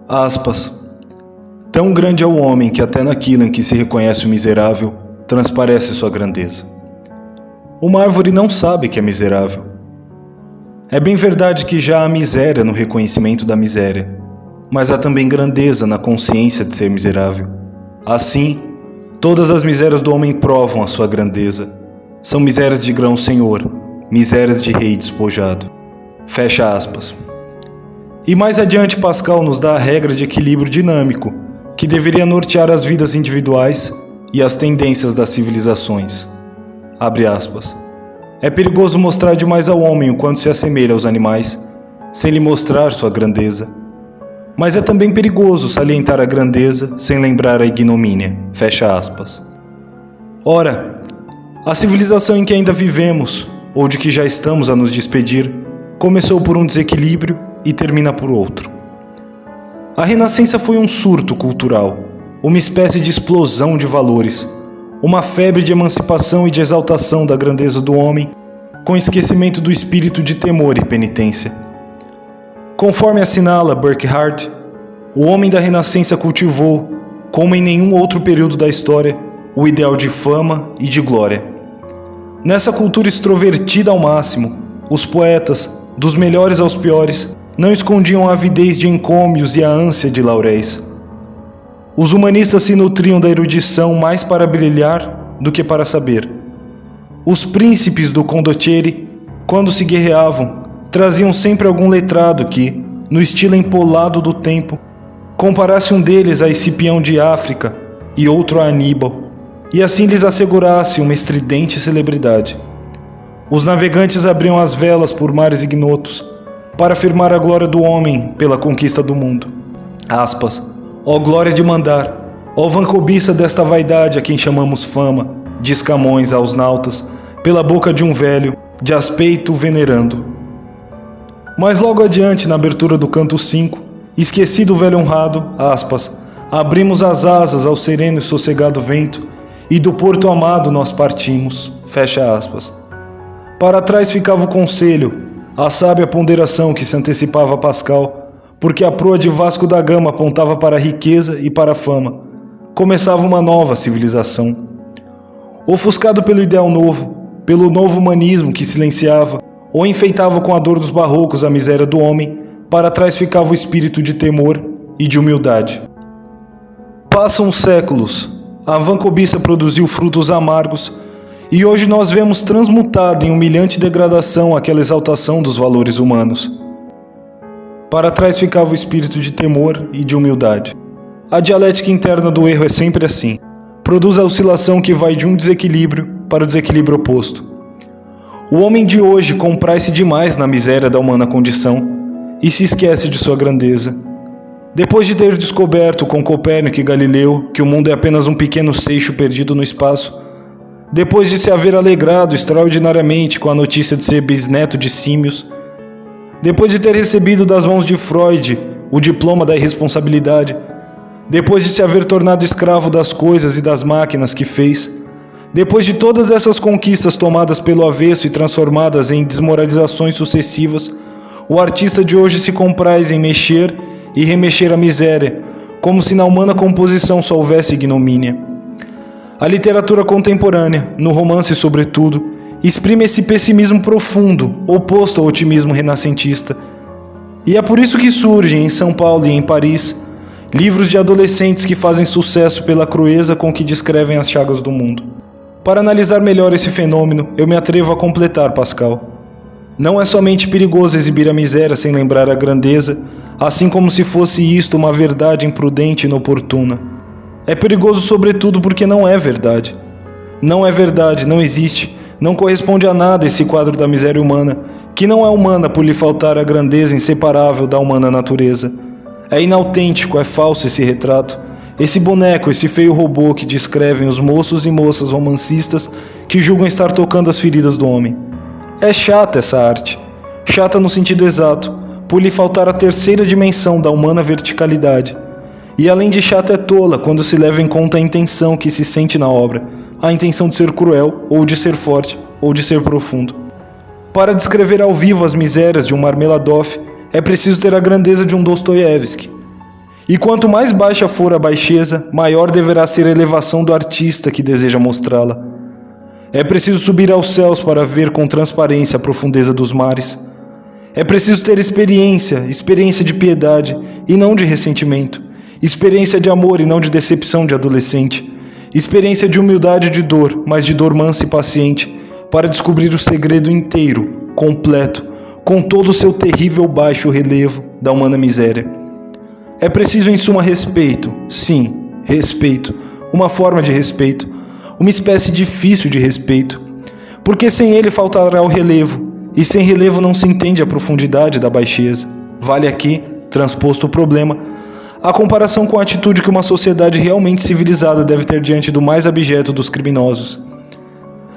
Aspas. Tão grande é o homem que até naquilo em que se reconhece o miserável, transparece sua grandeza. Uma árvore não sabe que é miserável. É bem verdade que já há miséria no reconhecimento da miséria, mas há também grandeza na consciência de ser miserável. Assim, todas as misérias do homem provam a sua grandeza. São misérias de grão-senhor, misérias de rei despojado. Fecha aspas. E mais adiante Pascal nos dá a regra de equilíbrio dinâmico, que deveria nortear as vidas individuais e as tendências das civilizações. Abre aspas. É perigoso mostrar demais ao homem o quanto se assemelha aos animais, sem lhe mostrar sua grandeza. Mas é também perigoso salientar a grandeza sem lembrar a ignomínia. Fecha aspas. Ora, a civilização em que ainda vivemos, ou de que já estamos a nos despedir, começou por um desequilíbrio e termina por outro. A Renascença foi um surto cultural, uma espécie de explosão de valores, uma febre de emancipação e de exaltação da grandeza do homem, com esquecimento do espírito de temor e penitência. Conforme assinala Burckhardt, o homem da Renascença cultivou, como em nenhum outro período da história, o ideal de fama e de glória. Nessa cultura extrovertida ao máximo, os poetas, dos melhores aos piores, não escondiam a avidez de encômios e a ânsia de lauréis. Os humanistas se nutriam da erudição mais para brilhar do que para saber. Os príncipes do condottieri, quando se guerreavam, traziam sempre algum letrado que, no estilo empolado do tempo, comparasse um deles a Escipião de África e outro a Aníbal, e assim lhes assegurasse uma estridente celebridade. Os navegantes abriam as velas por mares ignotos, para afirmar a glória do homem pela conquista do mundo. Aspas. Ó glória de mandar, ó vã cobiça desta vaidade a quem chamamos fama, diz Camões aos nautas, pela boca de um velho, de aspeito venerando. Mas logo adiante, na abertura do canto 5, esquecido o velho honrado, aspas, abrimos as asas ao sereno e sossegado vento, e do porto amado nós partimos, fecha aspas. Para trás ficava o conselho, a sábia ponderação que se antecipava a Pascal, porque a proa de Vasco da Gama apontava para a riqueza e para a fama. Começava uma nova civilização. Ofuscado pelo ideal novo, pelo novo humanismo que silenciava ou enfeitava com a dor dos barrocos a miséria do homem, para trás ficava o espírito de temor e de humildade. Passam os séculos, a vã cobiça produziu frutos amargos, e hoje nós vemos transmutado em humilhante degradação aquela exaltação dos valores humanos. Para trás ficava o espírito de temor e de humildade. A dialética interna do erro é sempre assim. Produz a oscilação que vai de um desequilíbrio para o desequilíbrio oposto. O homem de hoje compraz-se demais na miséria da humana condição e se esquece de sua grandeza. Depois de ter descoberto com Copérnico e Galileu que o mundo é apenas um pequeno seixo perdido no espaço, depois de se haver alegrado extraordinariamente com a notícia de ser bisneto de símios, depois de ter recebido das mãos de Freud o diploma da irresponsabilidade, depois de se haver tornado escravo das coisas e das máquinas que fez, depois de todas essas conquistas tomadas pelo avesso e transformadas em desmoralizações sucessivas, o artista de hoje se compraz em mexer e remexer a miséria, como se na humana composição só houvesse ignomínia. A literatura contemporânea, no romance sobretudo, exprime esse pessimismo profundo, oposto ao otimismo renascentista. E é por isso que surgem em São Paulo e em Paris livros de adolescentes que fazem sucesso pela crueza com que descrevem as chagas do mundo. Para analisar melhor esse fenômeno, eu me atrevo a completar Pascal. Não é somente perigoso exibir a miséria sem lembrar a grandeza, assim como se fosse isto uma verdade imprudente e inoportuna. É perigoso sobretudo porque não é verdade. Não é verdade, não existe, não corresponde a nada esse quadro da miséria humana, que não é humana por lhe faltar a grandeza inseparável da humana natureza. É inautêntico, é falso esse retrato, esse boneco, esse feio robô que descrevem os moços e moças romancistas que julgam estar tocando as feridas do homem. É chata essa arte, chata no sentido exato, por lhe faltar a terceira dimensão da humana verticalidade. E além de chata é tola quando se leva em conta a intenção que se sente na obra, a intenção de ser cruel, ou de ser forte, ou de ser profundo. Para descrever ao vivo as misérias de um Marmeladov, é preciso ter a grandeza de um Dostoiévski. E quanto mais baixa for a baixeza, maior deverá ser a elevação do artista que deseja mostrá-la. É preciso subir aos céus para ver com transparência a profundeza dos mares. É preciso ter experiência de piedade e não de ressentimento, experiência de amor e não de decepção de adolescente, experiência de humildade e de dor, mas de dor mansa e paciente, para descobrir o segredo inteiro, completo, com todo o seu terrível baixo relevo da humana miséria. É preciso, em suma, respeito, sim, respeito, uma forma de respeito, uma espécie difícil de respeito, porque sem ele faltará o relevo, e sem relevo não se entende a profundidade da baixeza. Vale aqui, transposto o problema, a comparação com a atitude que uma sociedade realmente civilizada deve ter diante do mais abjeto dos criminosos.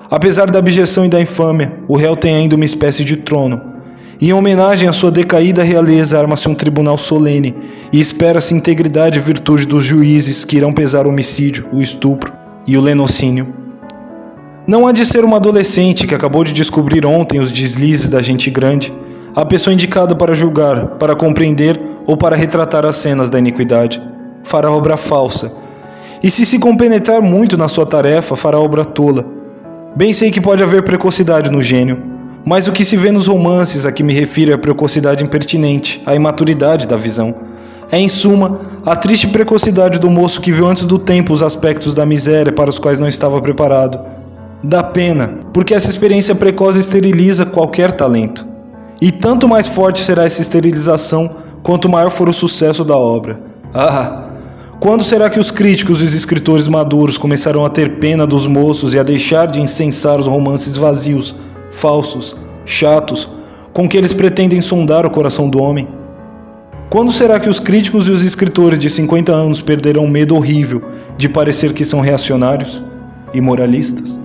Apesar da abjeção e da infâmia, o réu tem ainda uma espécie de trono. Em homenagem à sua decaída realeza, arma-se um tribunal solene e espera-se integridade e virtude dos juízes que irão pesar o homicídio, o estupro e o lenocínio. Não há de ser uma adolescente que acabou de descobrir ontem os deslizes da gente grande, a pessoa indicada para julgar, para compreender ou para retratar as cenas da iniquidade. Fará obra falsa. E se compenetrar muito na sua tarefa, fará obra tola. Bem sei que pode haver precocidade no gênio, mas o que se vê nos romances a que me refiro é a precocidade impertinente, a imaturidade da visão. É, em suma, a triste precocidade do moço que viu antes do tempo os aspectos da miséria para os quais não estava preparado. Dá pena, porque essa experiência precoce esteriliza qualquer talento. E tanto mais forte será essa esterilização, quanto maior for o sucesso da obra. Ah! Quando será que os críticos e os escritores maduros começarão a ter pena dos moços e a deixar de incensar os romances vazios, falsos, chatos, com que eles pretendem sondar o coração do homem? Quando será que os críticos e os escritores de 50 anos perderão o medo horrível de parecer que são reacionários e moralistas?